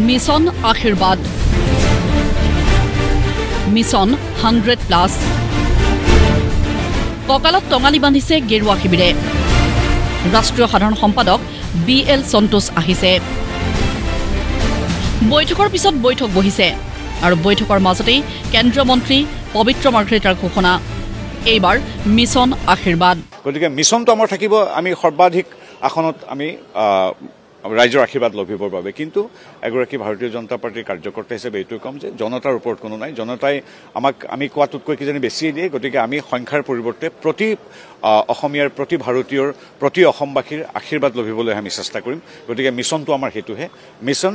mission আশীৰ্বাদ mission 100+ কঁকালত টঙালি বান্ধিছে গেৰুৱা শিবিৰে ৰাষ্ট্ৰীয় সাধাৰণ সম্পাদক BL সন্তোষ আহিছে বৈঠকৰ পিছত বৈঠক বহিছে আৰু বৈঠকৰ মাজতেই কেন্দ্ৰীয় মন্ত্ৰী পবিত্ৰ মাৰ্ঘেৰিটাৰ ঘোষণা এইবাৰ মিছন আশীৰ্বাদ গতিকে মিছনটো আমাৰ থাকিব আমি সৰ্বাধিক আসনত আমি ৰাইজৰ আশীৰ্বাদ লভিবৰ বাবে কিন্তু এগৰাকী ভাৰতীয় জনতা পাৰ্টিৰ কাৰ্যকৰ্তা হিচাপে এইটোৱে কম যে জনতাৰ ওপৰত কোনো নাই জনতাই আমাক আমি কোৱাটোতকৈ কিজানি বেছিয়ে দিয়ে গতিকে আমি সংখ্যাৰ পৰিৱৰ্তে প্ৰতি অসমীয়াৰ প্ৰতি ভাৰতীয়ৰ প্ৰতি অসমবাসীৰ আশীৰ্বাদ লভিবলৈ আমি চেষ্টা কৰিম গতিকে মিছনটো আমাৰ হেতুহে মিছন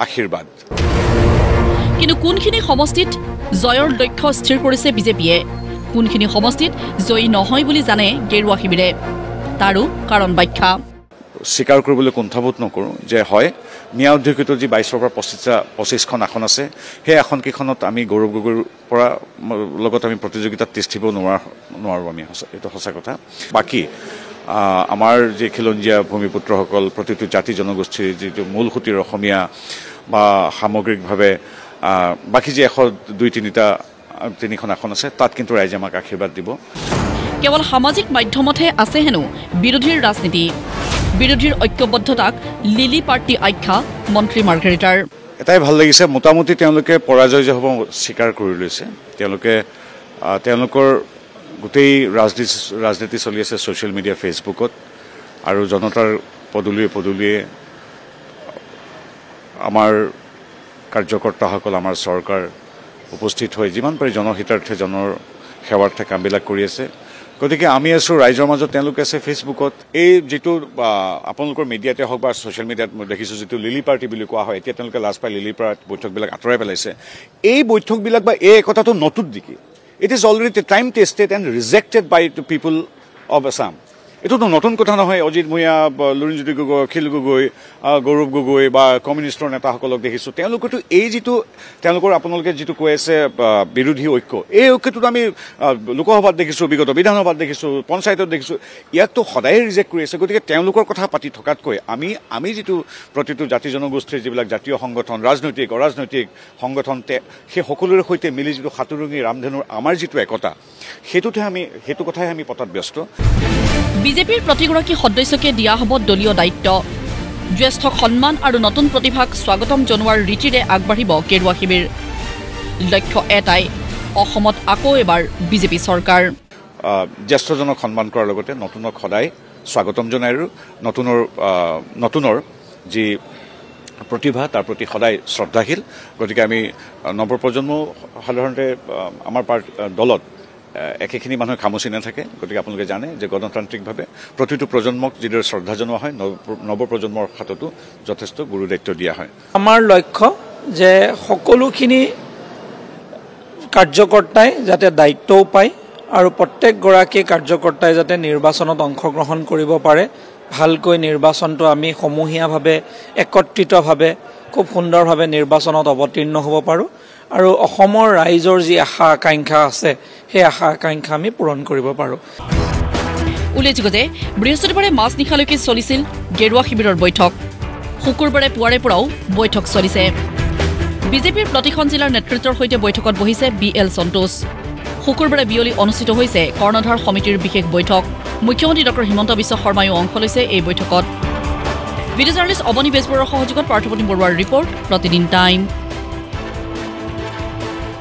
আশীৰ্বাদ কিন্তু কোনখিনি সমষ্টিত জয়ৰ লক্ষ্য স্থিৰ কৰিছে বিজেপিয়ে কোনখিনি সমষ্টিত জয়ী নহয় বুলি জানে গেৰুৱা শিবিৰে তাৰো কাৰণ ব্যাখ্যা স্বীকাৰ কৰিবলৈ কুণ্ঠাবোধ নকৰোঁ যে হয় মিয়া অধ্যক্ষিত যি 22ৰ পৰা 25খন আসন আছে সেই আসনকেইখনত আমি গৌৰৱ গগৈৰ পৰা লগত আমি প্ৰতিযোগিতাত তিষ্ঠিব নোৱাৰোঁ আমি এইটো সঁচা কথা বাকী আমাৰ যি খিলঞ্জীয়া ভূমিপুত্ৰসকল প্ৰতিটো জাতি জনগোষ্ঠীৰ যিটো মূল সুঁতিৰ অসমীয়া বা সামগ্ৰিকভাৱে বাকী যি 102-3খন আসন আছে তাত কিন্তু ৰাইজে আমাক আশীৰ্বাদ দিব কেৱল সামাজিক মাধ্যমতহে আছে হেনো বিৰোধীৰ ৰাজনীতি বিৰোধীৰ ঐক্যবদ্ধতাক লিলি পাৰ্টি আখ্যা মন্ত্ৰী মাৰ্ঘেৰিটাৰ এটাই ভাল লাগিছে মোটামুটি তেওঁলোকে পৰাজয় যে হ'ব স্বীকাৰ কৰি লৈছে তেওঁলোকৰ গোটেই ৰাজনীতি চলি আছে ছ'চিয়েল মিডিয়া ফেচবুকত আৰু জনতাৰ পদূলিয়ে আমাৰ কাৰ্যকৰ্তাসকল আমাৰ চৰকাৰ উপস্থিত হৈ যিমান পাৰি জনহিতাৰ্থে জনৰ সেৱাৰ্থে কামবিলাক কৰি আছে গতিকে আমি আছোঁ ৰাইজৰ মাজত তেওঁলোকে আছে ফেচবুকত এই যিটো আপোনালোকৰ মিডিয়াতে হওক বা ছ'চিয়েল মিডিয়াত মই দেখিছোঁ যিটো লিলি পাৰ্টি বুলি কোৱা হয় এতিয়া তেওঁলোকে লাজ পাই লিলি পাৰ্টি বৈঠকবিলাক আঁতৰাই পেলাইছে এই বৈঠকবিলাক বা এই কথাটো নতুন নেকি it is already time tested and rejected by the people of Assam এইটোতো নতুন কথা নহয় অজিত ভূঞা লুৰিণজ্যোতি গগৈ অখিল গগৈ গৌৰৱ গগৈ বা কমিউনিষ্টৰ নেতাসকলক দেখিছোঁ তেওঁলোকেতো এই যিটো তেওঁলোকৰ আপোনালোকে যিটো কৈ আছে বিৰোধী ঐক্য এই ঐক্যটোত আমি লোকসভাত দেখিছোঁ বিগত বিধানসভাত দেখিছোঁ পঞ্চায়তত দেখিছোঁ ইয়াকতো সদায়ে ৰিজেক্ট কৰি আছে গতিকে তেওঁলোকৰ কথা পাতি থকাতকৈ আমি যিটো প্ৰতিটো জাতি জনগোষ্ঠীৰ যিবিলাক জাতীয় সংগঠন ৰাজনৈতিক অৰাজনৈতিক সংগঠন সেই সকলোৰে সৈতে মিলি যিটো সাতুৰুঙী ৰামধেনুৰ আমাৰ যিটো একতা সেইটো কথাই আমি পতাত ব্যস্ত বিজেপিৰ প্ৰতিগৰাকী সদস্যকে দিয়া হ'ব দলীয় দায়িত্ব জ্যেষ্ঠক সন্মান আৰু নতুন প্ৰতিভাক স্বাগতম জনোৱাৰ ৰীতিৰে আগবাঢ়িব গেৰুৱা শিবিৰ লক্ষ্য এটাই অসমত আকৌ এবাৰ বিজেপি চৰকাৰ জ্যেষ্ঠজনক সন্মান কৰাৰ লগতে নতুনক সদায় স্বাগতম জনায় আৰু নতুনৰ যি প্ৰতিভা তাৰ প্ৰতি সদায় শ্ৰদ্ধাশীল গতিকে আমি নৱপ্ৰজন্ম সাধাৰণতে আমাৰ দলত একেখিনি মানুহে খামুচি নাথাকে গতিকে আপোনালোকে জানে যে গণতান্ত্ৰিকভাৱে প্ৰতিটো প্ৰজন্মক যিদৰে শ্ৰদ্ধা জনোৱা হয় নৱপ্ৰজন্মৰ হাততো যথেষ্ট গুৰু দায়িত্ব দিয়া হয় আমাৰ লক্ষ্য যে সকলোখিনি কাৰ্যকৰ্তাই যাতে দায়িত্বও পায় আৰু প্ৰত্যেকগৰাকী কাৰ্যকৰ্তাই যাতে নিৰ্বাচনত অংশগ্ৰহণ কৰিব পাৰে ভালকৈ নিৰ্বাচনটো আমি সমূহীয়াভাৱে একত্ৰিতভাৱে খুব সুন্দৰভাৱে নিৰ্বাচনত অৱতীৰ্ণ হ'ব পাৰোঁ আৰু অসমৰ ৰাইজৰ যি আশা আকাংক্ষা আছে সেই আশা আকাংক্ষা আমি পূৰণ কৰিব পাৰোঁ উল্লেখযোগ্য যে বৃহস্পতিবাৰে মাজনিশালৈকে চলিছিল গেৰুৱা শিবিৰৰ বৈঠক শুকুৰবাৰে পুৱাৰে পৰাও বৈঠক চলিছে বিজেপিৰ প্ৰতিখন জিলাৰ নেতৃত্বৰ সৈতে বৈঠকত বহিছে BL সন্তোষ শুকুৰবাৰে বিয়লি অনুষ্ঠিত হৈছে কৰ্ণধাৰ সমিতিৰ বিশেষ বৈঠক মুখ্যমন্ত্ৰী ডক্টৰ হিমন্ত বিশ্ব শৰ্মায়ো অংশ লৈছে এই বৈঠকত ভিডিঅ' জাৰ্নেলিষ্ট অৱনী বেজবৰুৱাৰ সহযোগত পাৰ্থপ্ৰতিম বৰুৱাৰ ৰিপৰ্ট প্ৰতিদিন টাইম